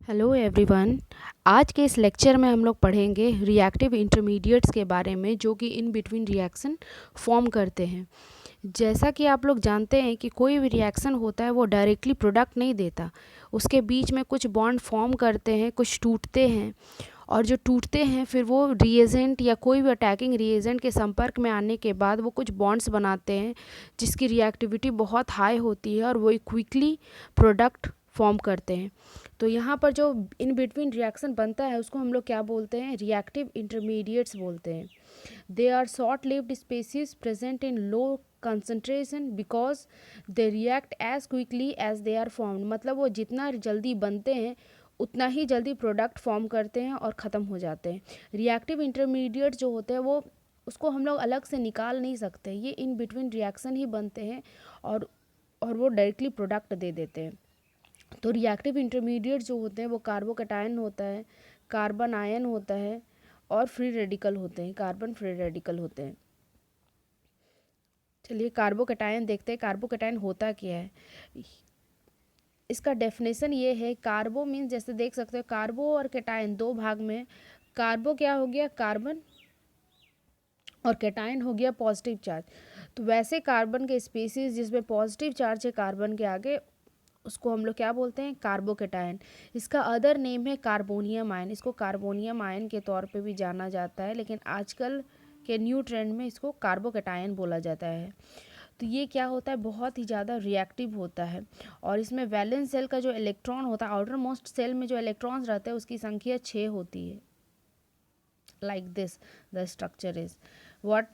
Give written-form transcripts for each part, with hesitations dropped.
Hello everyone. आज के इस लेक्चर में हम लोग पढ़ेंगे रिएक्टिव इंटरमीडिएट्स के बारे में जो कि इन बिटवीन रिएक्शन फॉर्म करते हैं। जैसा कि आप लोग जानते हैं कि कोई भी रिएक्शन होता है वो डायरेक्टली प्रोडक्ट नहीं देता, उसके बीच में कुछ बॉन्ड फॉर्म करते हैं, कुछ टूटते हैं और जो टूटते हैं फिर वो रिएजेंट या कोई भी अटैकिंग रिएजेंट के संपर्क में आने के बाद वो कुछ बॉन्ड्स बनाते हैं जिसकी रिएक्टिविटी बहुत हाई होती है और वो क्विकली प्रोडक्ट फॉर्म करते हैं। तो यहाँ पर जो इन बिटवीन रिएक्शन बनता है उसको हम लोग क्या बोलते हैं, रिएक्टिव इंटरमीडिएट्स बोलते हैं। They are short lived species present in low concentration because they react as quickly as they are formed. मतलब वो जितना जल्दी बनते हैं उतना ही जल्दी प्रोडक्ट फॉर्म करते हैं और ख़त्म हो जाते हैं। रिएक्टिव इंटरमीडिएट जो होते हैं वो उसको हम लोग अलग से निकाल नहीं सकते, ये इन बिटवीन रिएक्शन ही बनते हैं और वो डायरेक्टली प्रोडक्ट दे देते हैं। तो रिएक्टिव इंटरमीडिएट जो होते हैं वो कार्बोकैटायन होता है, कार्बन आयन होता है और फ्री रेडिकल होते हैं, कार्बन फ्री रेडिकल होते हैं। चलिए कार्बोकैटायन देखते हैं, कार्बोकैटायन होता क्या है। इसका डेफिनेशन ये है, कार्बो मीन्स जैसे देख सकते हो कार्बो और कैटायन दो भाग में। कार्बो क्या हो गया, कार्बन, और कैटायन हो गया पॉजिटिव चार्ज। तो वैसे कार्बन के स्पीसीज जिसमें पॉजिटिव चार्ज है कार्बन के आगे उसको हम लोग क्या बोलते हैं, कार्बोकैटायन। इसका अदर नेम है कार्बोनियम आयन। इसको कार्बोनियम आयन के तौर पे भी जाना जाता है, लेकिन आजकल के न्यू ट्रेंड में इसको कार्बोकैटायन बोला जाता है। तो ये क्या होता है, बहुत ही ज़्यादा रिएक्टिव होता है और इसमें वैलेंस सेल का जो इलेक्ट्रॉन होता है, आउटर मोस्ट सेल में जो इलेक्ट्रॉन्स रहते हैं उसकी संख्या 6 होती है। Like this the structure is what,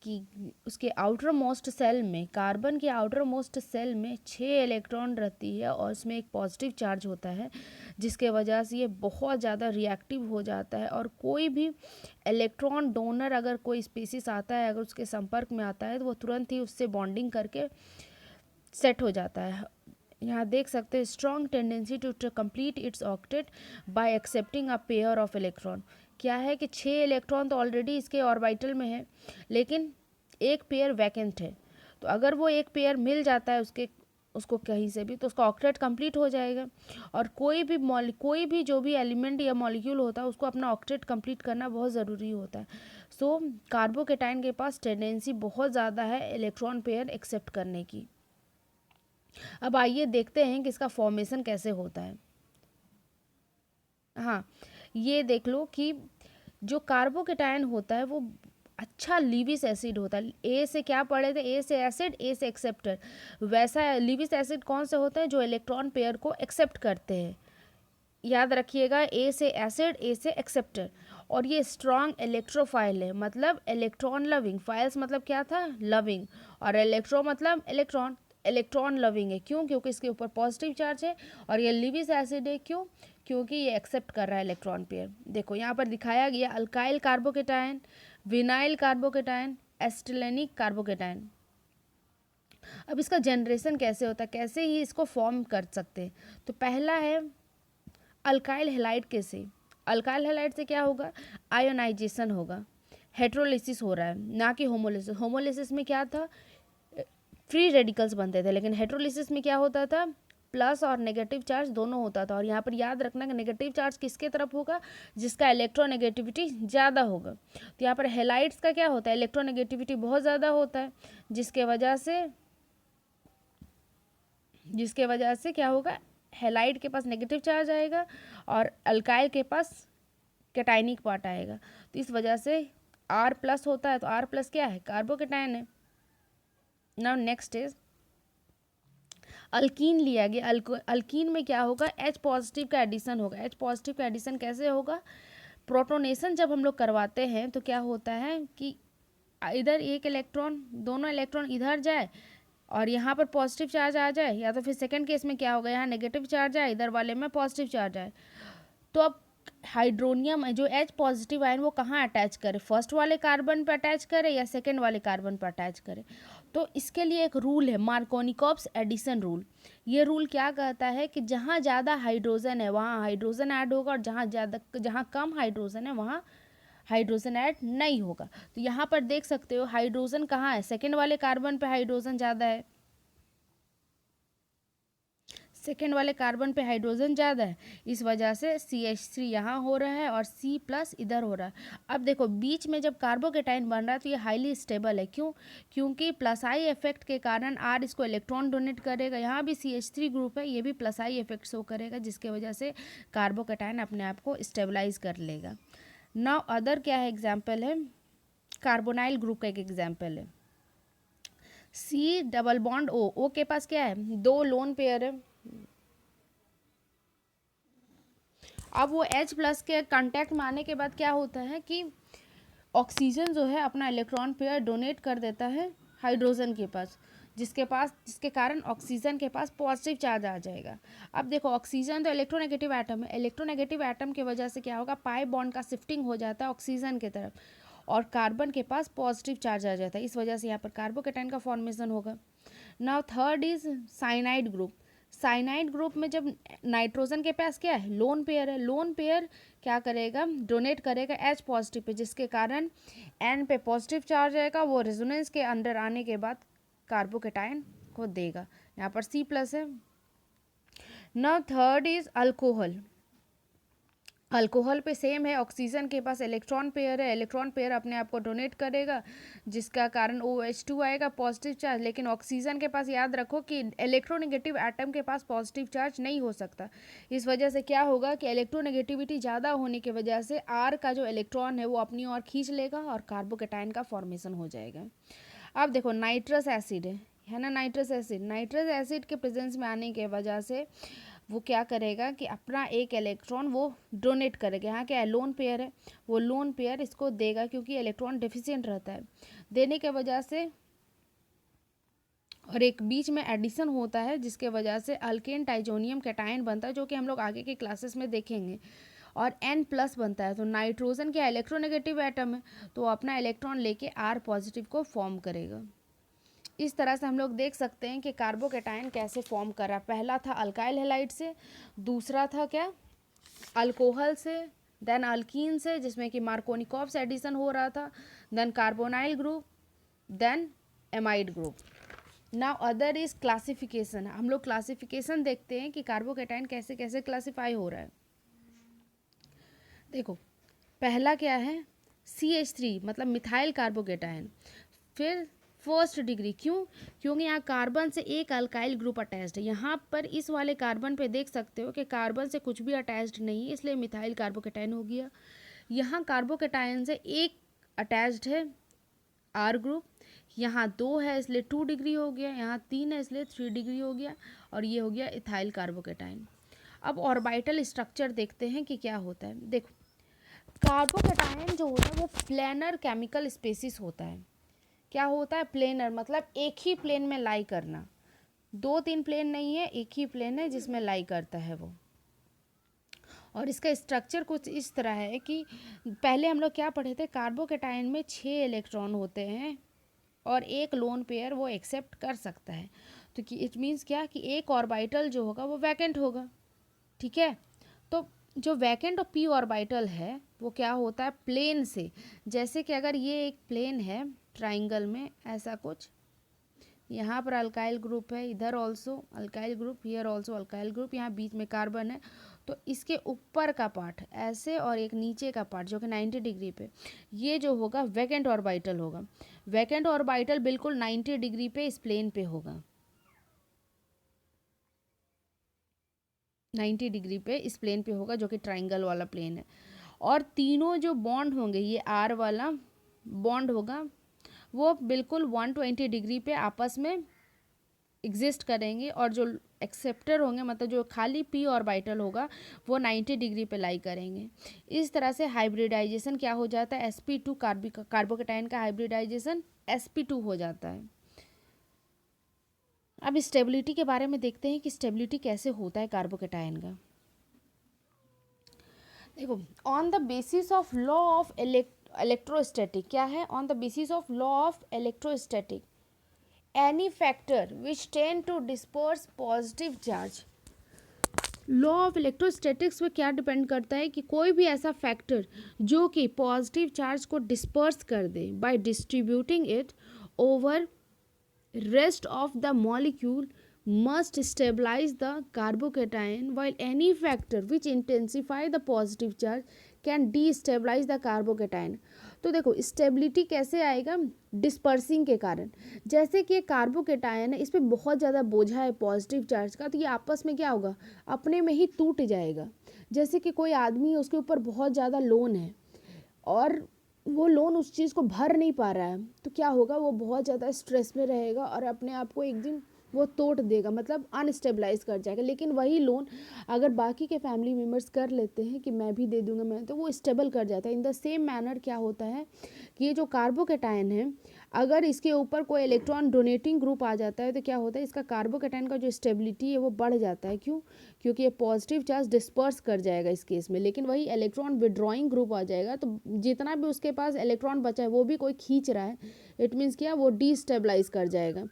कि उसके आउटर मोस्ट सेल में, कार्बन के आउटर मोस्ट सेल में 6 इलेक्ट्रॉन रहती है और उसमें एक पॉजिटिव चार्ज होता है जिसके वजह से ये बहुत ज़्यादा रिएक्टिव हो जाता है। और कोई भी इलेक्ट्रॉन डोनर अगर कोई स्पीसीज आता है, अगर उसके संपर्क में आता है तो वो तुरंत ही उससे बॉन्डिंग करके सेट हो जाता है। यहाँ देख सकते हैं strong tendency to complete its octet by accepting a pair of electron. क्या है कि 6 इलेक्ट्रॉन तो ऑलरेडी इसके ऑर्बिटल में है लेकिन एक पेयर वैकेंट है। तो अगर वो एक पेयर मिल जाता है उसको कहीं से भी तो उसका ऑक्टेट कंप्लीट हो जाएगा। और कोई भी जो भी एलिमेंट या मॉलिक्यूल होता है उसको अपना ऑक्टेट कंप्लीट करना बहुत ज़रूरी होता है। सो कार्बोकैटायन के पास टेंडेंसी बहुत ज़्यादा है इलेक्ट्रॉन पेयर एक्सेप्ट करने की। अब आइए देखते हैं कि इसका फॉर्मेशन कैसे होता है। हाँ, ये देख लो कि जो कार्बोकैटायन होता है वो अच्छा लीविस एसिड होता है। ए से क्या पढ़े थे, ए से एसिड, ए से एक्सेप्टर। वैसा लीविस एसिड कौन से होते हैं, जो इलेक्ट्रॉन पेयर को एक्सेप्ट करते हैं। याद रखिएगा, ए से एसिड, ए से एक्सेप्टर। और ये स्ट्रॉन्ग इलेक्ट्रोफाइल है, मतलब इलेक्ट्रॉन लविंग। फाइल्स मतलब क्या था, लविंग, और इलेक्ट्रो मतलब इलेक्ट्रॉन, इलेक्ट्रॉन लविंग है। क्यों, क्योंकि इसके ऊपर पॉजिटिव चार्ज है। और ये लिविस एसिड है, क्यों, क्योंकि ये एक्सेप्ट कर रहा है इलेक्ट्रॉन पेयर। देखो यहाँ पर दिखाया गया alkyl carbocation, vinyl carbocation, acetylenic carbocation. अब इसका जनरेशन कैसे होता है, कैसे ही इसको फॉर्म कर सकते हैं। तो पहला है अल्काइल हैलाइड। कैसे, अल्काइल हैलाइड से क्या होगा, आयोनाइजेशन होगा, हेट्रोलिसिस हो रहा है, ना कि होमोलिसिस। होमोलिसिस में क्या था, फ्री रेडिकल्स बनते थे, लेकिन हेट्रोलिसिस में क्या होता था, प्लस और नेगेटिव चार्ज दोनों होता था। और यहाँ पर याद रखना कि नेगेटिव चार्ज किसके तरफ होगा, जिसका इलेक्ट्रोनेगेटिविटी ज़्यादा होगा। तो यहाँ पर हेलाइड्स का क्या होता है, इलेक्ट्रोनेगेटिविटी बहुत ज़्यादा होता है, जिसके वजह से क्या होगा, हेलाइड के पास नेगेटिव चार्ज आएगा और अल्काइल के पास कैटाइनिक पार्ट आएगा। तो इस वजह से R प्लस होता है। तो R प्लस क्या है, कार्बोकैटायन है। नाउ नेक्स्ट इज अल्कीन लिया गया। अल्कीन में क्या होगा, H पॉजिटिव का एडिशन होगा। H पॉजिटिव का एडिशन कैसे होगा, प्रोटोनेशन जब हम लोग करवाते हैं तो क्या होता है कि इधर एक इलेक्ट्रॉन, दोनों इलेक्ट्रॉन इधर जाए और यहाँ पर पॉजिटिव चार्ज आ जाए, या तो फिर सेकंड केस में क्या होगा, यहाँ नेगेटिव चार्ज आए, इधर वाले में पॉजिटिव चार्ज आए। तो अब हाइड्रोनियम जो H पॉजिटिव आयन वो कहाँ अटैच करे, फर्स्ट वाले कार्बन पर अटैच करे या सेकंड वाले कार्बन पर अटैच करे। तो इसके लिए एक रूल है, मार्कोनिकॉप्स एडिशन रूल। ये रूल क्या कहता है कि जहाँ ज़्यादा हाइड्रोजन है वहाँ हाइड्रोजन ऐड होगा, और जहाँ कम हाइड्रोजन है वहाँ हाइड्रोजन ऐड नहीं होगा। तो यहाँ पर देख सकते हो हाइड्रोजन कहाँ है, सेकंड वाले कार्बन पे हाइड्रोजन ज़्यादा है। सेकेंड वाले कार्बन पे हाइड्रोजन ज़्यादा है, इस वजह से CH3 यहाँ हो रहा है और C+ इधर हो रहा है। अब देखो बीच में जब कार्बोकेटाइन बन रहा है तो ये हाईली स्टेबल है। क्यों? क्योंकि +I इफेक्ट के कारण R इसको इलेक्ट्रॉन डोनेट करेगा। यहाँ भी CH3 ग्रुप है, ये भी +I इफेक्ट शो करेगा, जिसके वजह से कार्बोकेटाइन अपने आप को स्टेबलाइज कर लेगा। नाउ अदर क्या है एग्जाम्पल है, कार्बोनाइल ग्रुप का एक एग्जाम्पल है, C+O के पास क्या है, 2 लोन पेयर है। अब वो H+ के कांटेक्ट में आने के बाद क्या होता है कि ऑक्सीजन जो है अपना इलेक्ट्रॉन पेयर डोनेट कर देता है हाइड्रोजन के पास, जिसके कारण ऑक्सीजन के पास पॉजिटिव चार्ज आ जाएगा। अब देखो ऑक्सीजन तो इलेक्ट्रोनेगेटिव एटम है, इलेक्ट्रोनेगेटिव एटम की वजह से क्या होगा, पाई बॉन्ड का शिफ्टिंग हो जाता है ऑक्सीजन की तरफ और कार्बन के पास पॉजिटिव चार्ज आ जाता है, इस वजह से यहाँ पर कार्बोकेटाइन का फॉर्मेशन होगा। Now third is cyanide group. Cyanide group में जब नाइट्रोजन के पास क्या है, लोन पेयर है, लोन पेयर क्या करेगा, डोनेट करेगा H+ पे, जिसके कारण N पे पॉजिटिव चार्ज आएगा, वो रेजोनेंस के अंदर आने के बाद कार्बोकेटाइन को देगा। यहाँ पर C+ है। Now third is alcohol. Alcohol पे सेम है, ऑक्सीजन के पास इलेक्ट्रॉन पेयर है, इलेक्ट्रॉन पेयर अपने आप को डोनेट करेगा, जिसका कारण OH2 आएगा पॉजिटिव चार्ज, लेकिन ऑक्सीजन के पास याद रखो कि इलेक्ट्रोनेगेटिव एटम के पास पॉजिटिव चार्ज नहीं हो सकता। इस वजह से क्या होगा कि इलेक्ट्रोनेगेटिविटी ज़्यादा होने की वजह से R का जो इलेक्ट्रॉन है वो अपनी ओर खींच लेगा और कार्बोकेटाइन का फॉर्मेशन हो जाएगा। अब देखो नाइट्रस एसिड है ना, नाइट्रस एसिड के प्रेजेंस में आने की वजह से वो क्या करेगा कि अपना एक इलेक्ट्रॉन वो डोनेट करेगा। यहाँ क्या है, लोन पेयर है, वो लोन पेयर इसको देगा क्योंकि इलेक्ट्रॉन डेफिशिएंट रहता है, देने के वजह से और एक बीच में एडिशन होता है, जिसके वजह से अल्केन टाइजोनियम कैटायन बनता है, जो कि हम लोग आगे के क्लासेस में देखेंगे, और N+ बनता है। तो नाइट्रोजन क्या इलेक्ट्रोनेगेटिव एटम है, तो अपना इलेक्ट्रॉन लेके R+ को फॉर्म करेगा। इस तरह से हम लोग देख सकते हैं कि कार्बोकेटाइन कैसे फॉर्म करा। पहला था अल्काइल हैलाइड से, दूसरा था क्या, अल्कोहल से, देन अल्कीन से जिसमें कि मार्कोनिकॉफ से एडिशन हो रहा था, then carbonyl group, then amide group. Now other is classification. हम लोग क्लासिफिकेशन देखते हैं कि कार्बोकेटाइन कैसे कैसे क्लासीफाई हो रहा है। देखो पहला क्या है, CH3 मतलब मिथाइल कार्बोकेटाइन, फिर फर्स्ट डिग्री। क्यों? क्योंकि यहाँ कार्बन से एक अल्काइल ग्रुप अटैच्ड है। यहाँ पर इस वाले कार्बन पे देख सकते हो कि कार्बन से कुछ भी अटैच्ड नहीं है, इसलिए मिथाइल कार्बोकेटाइन हो गया। यहाँ कार्बोकेटाइन से एक अटैच्ड है R ग्रुप, यहाँ 2 है इसलिए 2 डिग्री हो गया, यहाँ 3 है इसलिए 3 डिग्री हो गया, और ये हो गया इथाइल कार्बोकेटाइन। अब ऑर्बिटल स्ट्रक्चर देखते हैं कि क्या होता है। देखो कार्बोकेटाइन जो होता है वो प्लेनर केमिकल स्पेसिस होता है। क्या होता है, प्लेनर मतलब एक ही प्लेन में लाई करना, 2-3 प्लेन नहीं है, एक ही प्लेन है जिसमें लाई करता है वो। और इसका स्ट्रक्चर कुछ इस तरह है कि पहले हम लोग क्या पढ़े थे, कार्बोकेटाइन में 6 इलेक्ट्रॉन होते हैं और एक लोन पेयर वो एक्सेप्ट कर सकता है। तो कि इट मीन्स क्या कि एक ऑर्बिटल जो होगा वो वैकेंट होगा, ठीक है। तो जो वैकेंट और p ऑर्बिटल है वो क्या होता है, प्लेन से, जैसे कि अगर ये एक प्लेन है ट्राइंगल में ऐसा कुछ, यहाँ पर अल्काइल ग्रुप है, इधर also alkyl group, here also alkyl group, यहाँ बीच में कार्बन है, तो इसके ऊपर का पार्ट ऐसे और एक नीचे का पार्ट जो कि 90 डिग्री पे, ये जो होगा वैकेंट ऑर्बिटल होगा। वैकेंट ऑर्बिटल बिल्कुल 90 डिग्री पे इस प्लेन पे होगा, 90 डिग्री पे इस प्लेन पे होगा जो कि ट्राइंगल वाला प्लेन है। और तीनों जो बॉन्ड होंगे, ये R वाला बॉन्ड होगा वो बिल्कुल 120 डिग्री पे आपस में एग्जिस्ट करेंगे, और जो एक्सेप्टर होंगे मतलब जो खाली p ऑर्बिटल होगा वो 90 डिग्री पे लाई करेंगे। इस तरह से हाइब्रिडाइजेशन क्या हो जाता है, sp2 कार्बोकेटाइन का हाइब्रिडाइजेशन sp2 हो जाता है। अब स्टेबिलिटी के बारे में देखते हैं कि स्टेबिलिटी कैसे होता है कार्बोकेटाइन का। देखो on the basis of law of electrostatic, क्या है, on the basis of law of electrostatic any factor which tend to disperse positive charge. Law of electrostatics में क्या डिपेंड करता है कि कोई भी ऐसा फैक्टर जो कि पॉजिटिव चार्ज को डिस्पर्स कर दे by distributing it over rest of the molecule must stabilize the carbocation, while any factor which intensify the positive charge can destabilize the carbocation. तो देखो स्टेबिलिटी कैसे आएगा, डिस्पर्सिंग के कारण। जैसे कि कार्बोकेटायन है, इस पर बहुत ज़्यादा बोझा है पॉजिटिव चार्ज का, तो ये आपस में क्या होगा, अपने में ही टूट जाएगा। जैसे कि कोई आदमी है, उसके ऊपर बहुत ज़्यादा लोन है और वो लोन उस चीज़ को भर नहीं पा रहा है, तो क्या होगा, वो बहुत ज़्यादा स्ट्रेस में रहेगा और अपने आप को एक दिन वो तोड़ देगा, मतलब अनस्टेबलाइज कर जाएगा। लेकिन वही लोन अगर बाकी के फैमिली मेम्बर्स कर लेते हैं कि मैं भी दे दूंगा, मैं, तो वो स्टेबल कर जाता है। इन द सेम मैनर क्या होता है कि ये जो कार्बोकेटायन है, अगर इसके ऊपर कोई इलेक्ट्रॉन डोनेटिंग ग्रुप आ जाता है तो क्या होता है, इसका कार्बोकेटायन का जो स्टेबिलिटी है वो बढ़ जाता है। क्यों? क्योंकि ये पॉजिटिव चार्ज डिस्पर्स कर जाएगा इस केस में। लेकिन वही इलेक्ट्रॉन विड्रॉइंग ग्रुप आ जाएगा, तो जितना भी उसके पास इलेक्ट्रॉन बचा है वो भी कोई खींच रहा है, इट मीन्स क्या, वो डीस्टेबलाइज कर जाएगा।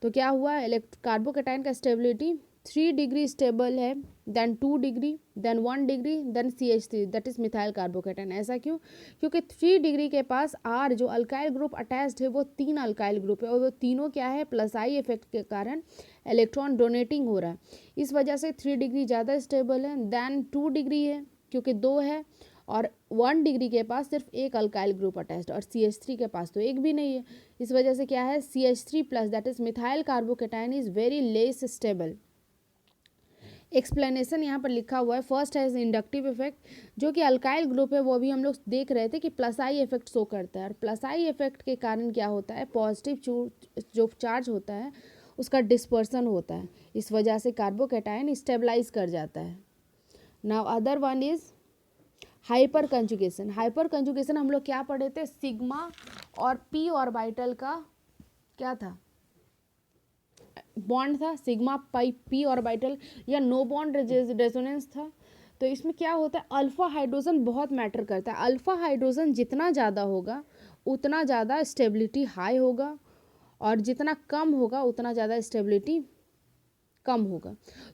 तो क्या हुआ, कार्बोकेटायन का स्टेबिलिटी 3 डिग्री स्टेबल है, then 2 degree, then 1 degree, then CH3, that is methyl carbocation. ऐसा क्यों? क्योंकि 3 डिग्री के पास R जो अल्काइल ग्रुप अटैच्ड है वो 3 अल्काइल ग्रुप है, और वो तीनों क्या है, प्लस आई इफेक्ट के कारण इलेक्ट्रॉन डोनेटिंग हो रहा है, इस वजह से 3 डिग्री ज़्यादा स्टेबल है। देन 2 डिग्री है क्योंकि 2 है, और 1 डिग्री के पास सिर्फ एक अल्काइल ग्रुप अटैच्ड, और CH3 के पास तो एक भी नहीं है। इस वजह से क्या है, CH3 plus that is methyl carbocation is very less stable. Explanation यहाँ पर लिखा हुआ है। फर्स्ट है इंडक्टिव इफेक्ट, जो कि अल्काइल ग्रुप है वो भी हम लोग देख रहे थे कि प्लस आई इफेक्ट शो करता है, और प्लस आई इफेक्ट के कारण क्या होता है, पॉजिटिव जो चार्ज होता है उसका डिस्पर्सन होता है, इस वजह से कार्बोकेटायन स्टेबलाइज कर जाता है। Now other one is hyper conjugation. Hyper conjugation हम लोग क्या पढ़े थे, सिग्मा और p ऑर्बिटल का क्या था, बॉन्ड था, सिग्मा पाई p ऑर्बिटल, या नो बॉन्ड रेजोनेंस था। तो इसमें क्या होता है, अल्फा हाइड्रोजन बहुत मैटर करता है। अल्फा हाइड्रोजन जितना ज़्यादा होगा उतना ज़्यादा स्टेबिलिटी हाई होगा, और जितना कम होगा उतना ज़्यादा स्टेबिलिटी कम होगा।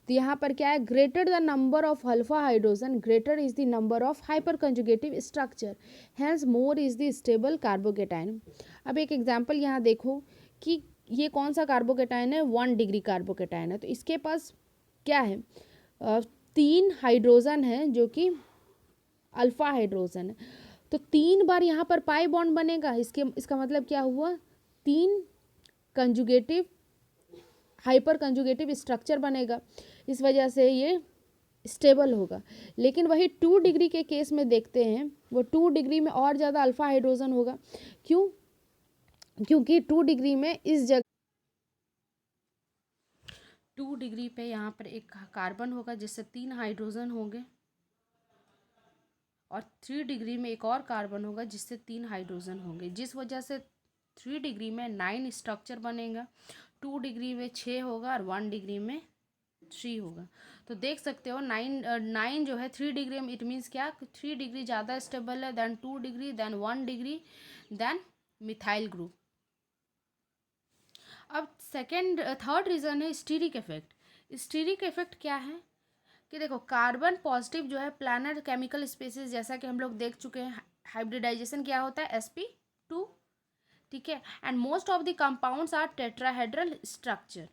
तो यहाँ पर क्या है, greater the number of alpha hydrogen greater is the number of hyperconjugative structure, hence more is the stable carbocation. अब एक एग्जांपल यहाँ देखो कि ये कौन सा कार्बोकेटायन है, 1 डिग्री कार्बोकेटायन है। तो इसके पास क्या है, 3 हाइड्रोजन है जो कि अल्फा हाइड्रोजन है। तो 3 बार यहाँ पर पाई बॉन्ड बनेगा, इसका मतलब क्या हुआ, 3 कंजुगेटिव हाइपर कंजुगेटिव स्ट्रक्चर बनेगा, इस वजह से ये स्टेबल होगा। लेकिन वही 2 डिग्री के केस में देखते हैं, वो 2 डिग्री में और ज़्यादा अल्फा हाइड्रोजन होगा। क्यों? क्योंकि 2 डिग्री में इस जगह 2 डिग्री पे यहाँ पर एक कार्बन होगा जिससे 3 हाइड्रोजन होंगे, और 3 डिग्री में एक और कार्बन होगा जिससे 3 हाइड्रोजन होंगे, जिस वजह से 3 डिग्री में 9 स्ट्रक्चर बनेगा, 2 डिग्री में 6 होगा, और 1 डिग्री में 3 होगा। तो देख सकते हो 9 जो है 3 डिग्री में, इट मीन्स क्या, 3 डिग्री ज़्यादा स्टेबल है then 2 degree, then 1 degree, then methyl group. अब थर्ड रीज़न है स्टीरिक इफेक्ट। स्टीरिक इफेक्ट क्या है कि देखो, कार्बन पॉजिटिव जो है प्लानर केमिकल स्पेसिस, जैसा कि हम लोग देख चुके हैं, हाइब्रिडाइजेशन क्या होता है, sp2, ठीक है, and most of the compounds are tetrahedral structure.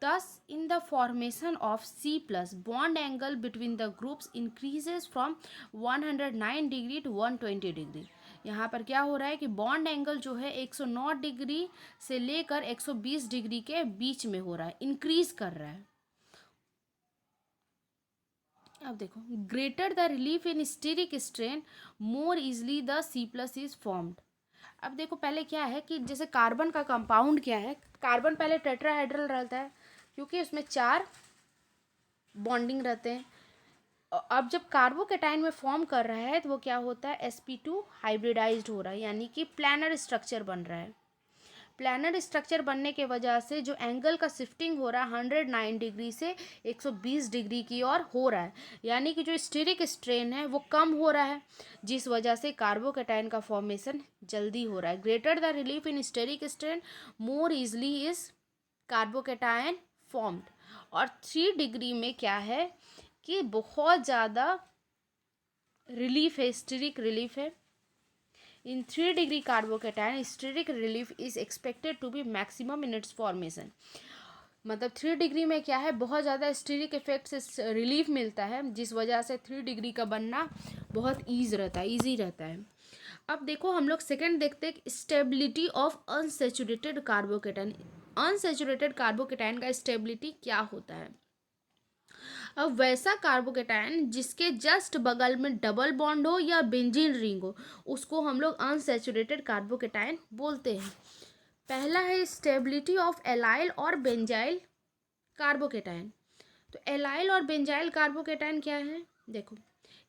Thus, in the formation of C plus, bond angle between the groups increases from 109 degree to 120 degree. यहाँ पर क्या हो रहा है कि बॉन्ड एंगल जो है 109 डिग्री से लेकर 120 डिग्री के बीच में हो रहा है, इंक्रीज कर रहा है। अब देखो, greater the relief in steric strain more easily the C plus is formed. अब देखो, पहले क्या है कि जैसे कार्बन का कंपाउंड क्या है, कार्बन पहले टेट्राहेड्रल रहता है क्योंकि उसमें 4 बॉन्डिंग रहते हैं। अब जब कार्बोकेटाइन में फॉर्म कर रहा है तो वो क्या होता है, sp2 हाइब्रिडाइज्ड हो रहा है, यानी कि प्लानर स्ट्रक्चर बन रहा है। प्लानर स्ट्रक्चर बनने के वजह से जो एंगल का शिफ्टिंग हो रहा है 109 डिग्री से 120 डिग्री की ओर हो रहा है, यानी कि जो स्टीरिक स्ट्रेन है वो कम हो रहा है, जिस वजह से कार्बोकेटाइन का फॉर्मेशन जल्दी हो रहा है। Greater the relief in steric strain more easily is carbocation formed. और 3 डिग्री में क्या है कि बहुत ज़्यादा रिलीफ है, स्टीरिक रिलीफ है। In 3 degree carbocation, steric relief is expected to be maximum in its formation. मतलब 3 डिग्री में क्या है, बहुत ज़्यादा स्टीरिक इफेक्ट से रिलीफ मिलता है, जिस वजह से 3 डिग्री का बनना बहुत ईजी रहता है। अब देखो हम लोग सेकंड देखते हैं, stability of unsaturated carbocation. Unsaturated carbocation का स्टेबिलिटी क्या होता है। अब वैसा कार्बोकेटाइन जिसके जस्ट बगल में डबल बॉन्ड हो या बेंजीन रिंग हो, उसको हम लोग अनसेचुरेटेड कार्बोकेटाइन बोलते हैं। पहला है स्टेबिलिटी ऑफ एलाइल और बेंजाइल कार्बोकेटाइन। तो एलाइल और बेंजाइल कार्बोकेटाइन क्या है, देखो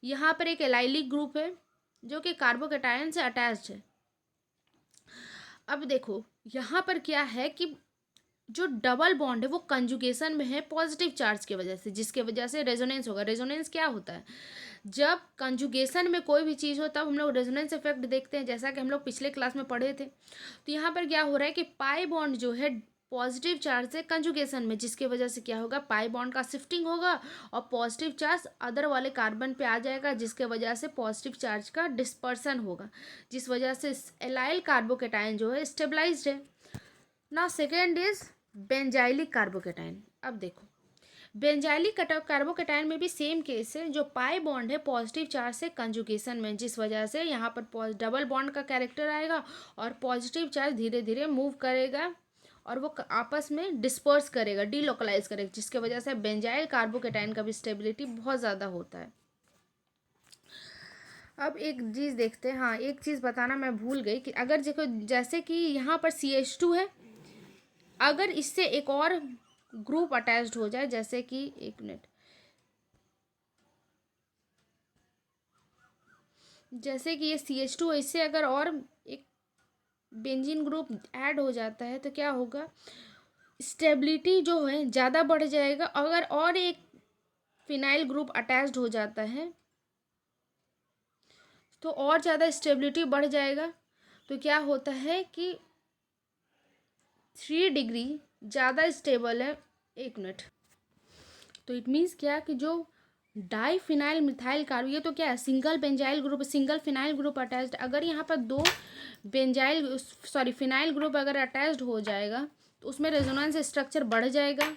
यहाँ पर एक एलाइलिक ग्रुप है जो कि कार्बोकेटाइन से अटैच्ड है। अब देखो यहाँ पर क्या है कि जो डबल बॉन्ड है वो कंजुगेशन में है पॉजिटिव चार्ज की वजह से, जिसके वजह से रेजोनेंस होगा। रेजोनेंस क्या होता है, जब कंजुगेशन में कोई भी चीज़ हो तब हम लोग रेजोनेंस इफेक्ट देखते हैं, जैसा कि हम लोग पिछले क्लास में पढ़े थे। तो यहाँ पर क्या हो रहा है कि पाई बॉन्ड जो है पॉजिटिव चार्ज से कंजुगेशन में, जिसकी वजह से क्या होगा, पाई बॉन्ड का शिफ्टिंग होगा और पॉजिटिव चार्ज अदर वाले कार्बन पे आ जाएगा, जिसके वजह से पॉजिटिव चार्ज का डिस्पर्सन होगा, जिस वजह से एलाइल कार्बोकेटाइन जो है स्टेबलाइज्ड है। ना सेकेंड इज बेंजाइलिक कार्बोकेटाइन। अब देखो बेंजाइलिक कार्बोकेटाइन में भी सेम केस है, जो पाई बॉन्ड है पॉजिटिव चार्ज से कंजुगेशन में, जिस वजह से यहाँ पर डबल बॉन्ड का कैरेक्टर आएगा और पॉजिटिव चार्ज धीरे धीरे मूव करेगा और वो आपस में डिस्पर्स करेगा, डीलोकलाइज करेगा, जिसके वजह से बेंजाइल कार्बोकेटाइन का भी स्टेबिलिटी बहुत ज़्यादा होता है। अब एक चीज़ देखते हैं, हाँ एक चीज़ बताना मैं भूल गई कि अगर देखो जैसे कि यहाँ पर CH2 है, अगर इससे एक और ग्रुप अटैच्ड हो जाए, जैसे कि एक मिनट, जैसे कि ये CH2 है, इससे अगर और एक बेंजीन ग्रुप ऐड हो जाता है तो क्या होगा, स्टेबिलिटी जो है ज़्यादा बढ़ जाएगा। अगर और एक फिनाइल ग्रुप अटैच्ड हो जाता है तो और ज़्यादा स्टेबिलिटी बढ़ जाएगा। तो क्या होता है कि 3 डिग्री ज़्यादा स्टेबल है। एक मिनट, तो इट मीन्स क्या कि जो डाईफिनाइल मिथाइल कार्बो, ये तो क्या है, single benzyl group, single phenyl group attached. अगर यहाँ पर दो फिनाइल ग्रुप अगर अटैच्ड हो जाएगा तो उसमें रेजोनेंस स्ट्रक्चर बढ़ जाएगा।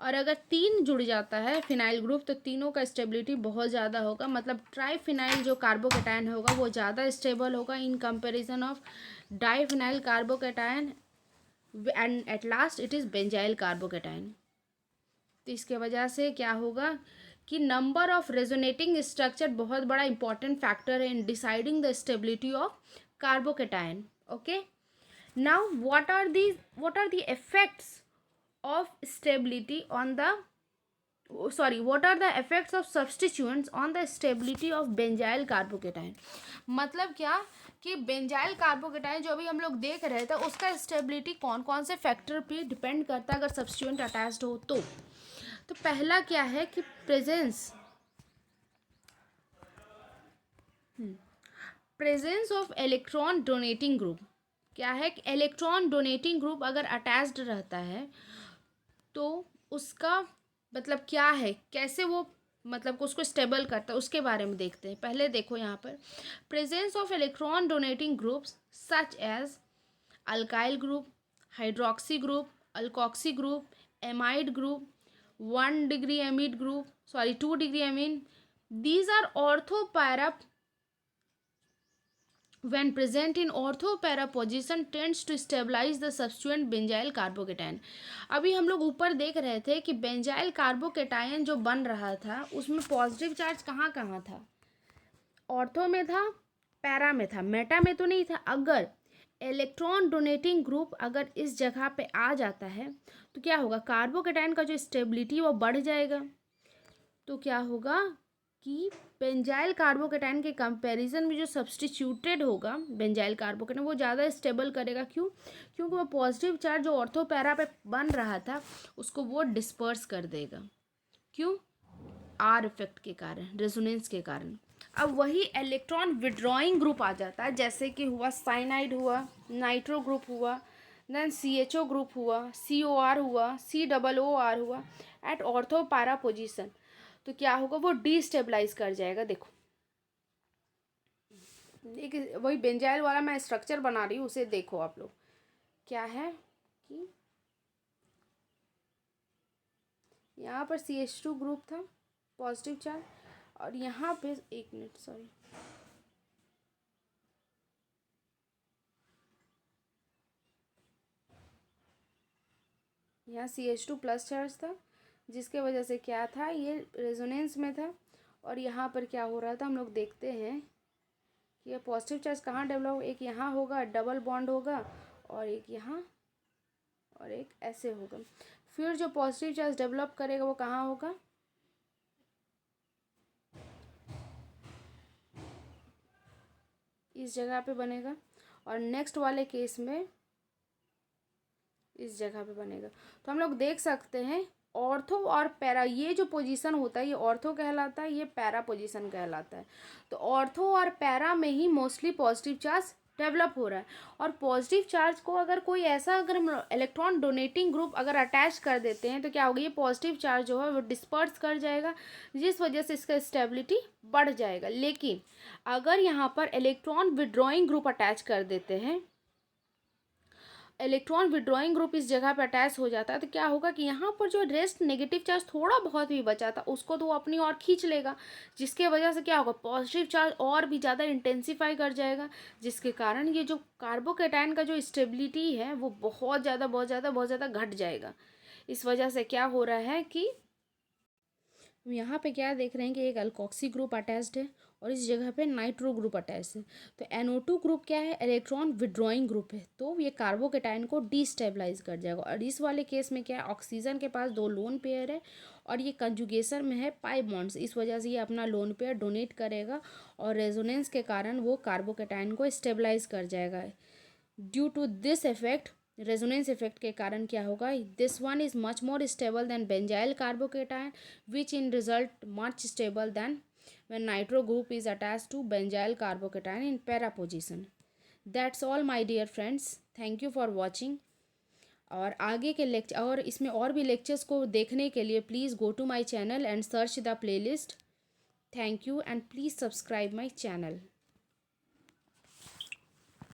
और अगर 3 जुड़ जाता है फिनाइल ग्रुप तो तीनों का स्टेबिलिटी बहुत ज़्यादा होगा, मतलब ट्राईफिनाइल जो कार्बोकेटाइन होगा वो ज़्यादा स्टेबल होगा in comparison of diphenyl carbocation, and at last it is benzyl carbocation. तो इसके वजह से क्या होगा कि नंबर ऑफ रेजोनेटिंग स्ट्रक्चर बहुत बड़ा इंपॉर्टेंट फैक्टर है in deciding the stability of carbocation. Okay, now what are the effects of stability on the what are the effects of substituents on the stability of benzyl carbocation. मतलब क्या कि benzyl carbocation जो अभी हम लोग देख रहे थे उसका स्टेबिलिटी कौन कौन से फैक्टर पे डिपेंड करता है अगर सब्स्टिट्यूएंट अटैच्ड हो तो पहला क्या है कि presence of electron donating group. क्या है कि इलेक्ट्रॉन डोनेटिंग ग्रुप अगर अटैच्ड रहता है तो उसका मतलब क्या है, कैसे वो मतलब उसको स्टेबल करता है उसके बारे में देखते हैं। पहले देखो यहाँ पर presence of electron donating groups such as alkyl group, hydroxy group, alkoxy group, amide group, 1 degree amide group, 2 degree amine, these are orthopara when present in orthopara position tends to stabilize the substituent benzyl carbocation. अभी हम लोग ऊपर देख रहे थे कि benzyl carbocation जो बन रहा था उसमें पॉजिटिव चार्ज कहाँ कहाँ था, ऑर्थो में था, पैरा में था, मेटा में तो नहीं था। अगर इलेक्ट्रॉन डोनेटिंग ग्रुप अगर इस जगह पे आ जाता है तो क्या होगा, कार्बोकेटाइन का जो स्टेबिलिटी वो बढ़ जाएगा। तो क्या होगा कि बेंजाइल कार्बोकेटाइन के कंपैरिजन में जो सब्स्टिट्यूटेड होगा बेंजाइल कार्बोकेटाइन वो ज़्यादा स्टेबल करेगा। क्यों, क्योंकि वो पॉजिटिव चार्ज जो ऑर्थो पैरा पे बन रहा था उसको वो डिस्पर्स कर देगा। क्यों, आर इफेक्ट के कारण, रेजोनेंस के कारण। अब वही इलेक्ट्रॉन विड्रॉइंग ग्रुप आ जाता है, जैसे कि हुआ साइनाइड हुआ, नाइट्रो ग्रुप हुआ, देन CHO ग्रुप हुआ, COR हुआ, COOR हुआ एट ऑर्थो पैरा पोजिशन। तो क्या होगा, वो डीस्टेबलाइज कर जाएगा। देखो एक वही बेंजाइल वाला मैं स्ट्रक्चर बना रही हूँ, उसे देखो आप लोग। क्या है कि यहाँ पर CH2 ग्रुप था पॉजिटिव चार्ज, और यहाँ पे एक मिनट सॉरी, यहाँ CH2 प्लस चार्ज था, जिसके वजह से क्या था, ये रेजोनेंस में था। और यहाँ पर क्या हो रहा था, हम लोग देखते हैं कि ये पॉजिटिव चार्ज कहाँ डेवलप, एक यहाँ होगा, डबल बॉन्ड होगा, और एक यहाँ, और एक ऐसे होगा। फिर जो पॉजिटिव चार्ज डेवलप करेगा वो कहाँ होगा, इस जगह पे बनेगा, और नेक्स्ट वाले केस में इस जगह पे बनेगा। तो हम लोग देख सकते हैं ऑर्थो और पैरा, ये जो पोजीशन होता है ये ऑर्थो कहलाता है, ये पैरा पोजीशन कहलाता है। तो ऑर्थो और पैरा में ही मोस्टली पॉजिटिव चार्ज डेवलप हो रहा है। और पॉजिटिव चार्ज को अगर कोई ऐसा, अगर हम इलेक्ट्रॉन डोनेटिंग ग्रुप अगर अटैच कर देते हैं तो क्या होगा, ये पॉजिटिव चार्ज जो है वो डिस्पर्स कर जाएगा, जिस वजह से इसका स्टेबिलिटी बढ़ जाएगा। लेकिन अगर यहाँ पर इलेक्ट्रॉन विड्रॉइंग ग्रुप अटैच कर देते हैं, इलेक्ट्रॉन विड्रॉइंग ग्रुप इस जगह पर अटैच हो जाता है, तो क्या होगा कि यहाँ पर जो रेस्ट नेगेटिव चार्ज थोड़ा बहुत भी बचा था उसको तो वो अपनी ओर खींच लेगा, जिसके वजह से क्या होगा, पॉजिटिव चार्ज और भी ज़्यादा इंटेंसीफाई कर जाएगा, जिसके कारण ये जो कार्बोकेटाइन का जो स्टेबिलिटी है वो बहुत ज़्यादा घट जाएगा। इस वजह से क्या हो रहा है कि यहाँ पे क्या देख रहे हैं कि एक अल्कोक्सी ग्रुप अटैच्ड है और इस जगह पे नाइट्रो ग्रुप अटैच्ड है। तो NO2 ग्रुप क्या है, इलेक्ट्रॉन विड्रॉइंग ग्रुप है, तो ये कार्बोकेटाइन को डिस्टेबलाइज कर जाएगा। और इस वाले केस में क्या है, ऑक्सीजन के पास 2 लोन पेयर है और ये कंजुगेशन में है पाई बॉन्ड्स, इस वजह से ये अपना लोन पेयर डोनेट करेगा और रेजोनेंस के कारण वो कार्बोकेटाइन को स्टेबलाइज कर जाएगा। Due to this effect, resonance effect के कारण क्या होगा, this one is much more stable than benzyl carbocation which in result much stable than when nitro group is attached to benzyl carbocation in para position. That's all my dear friends, thank you for watching. और आगे के lecture और इसमें और भी lectures को देखने के लिए please go to my channel and search the playlist. Thank you and please subscribe my channel.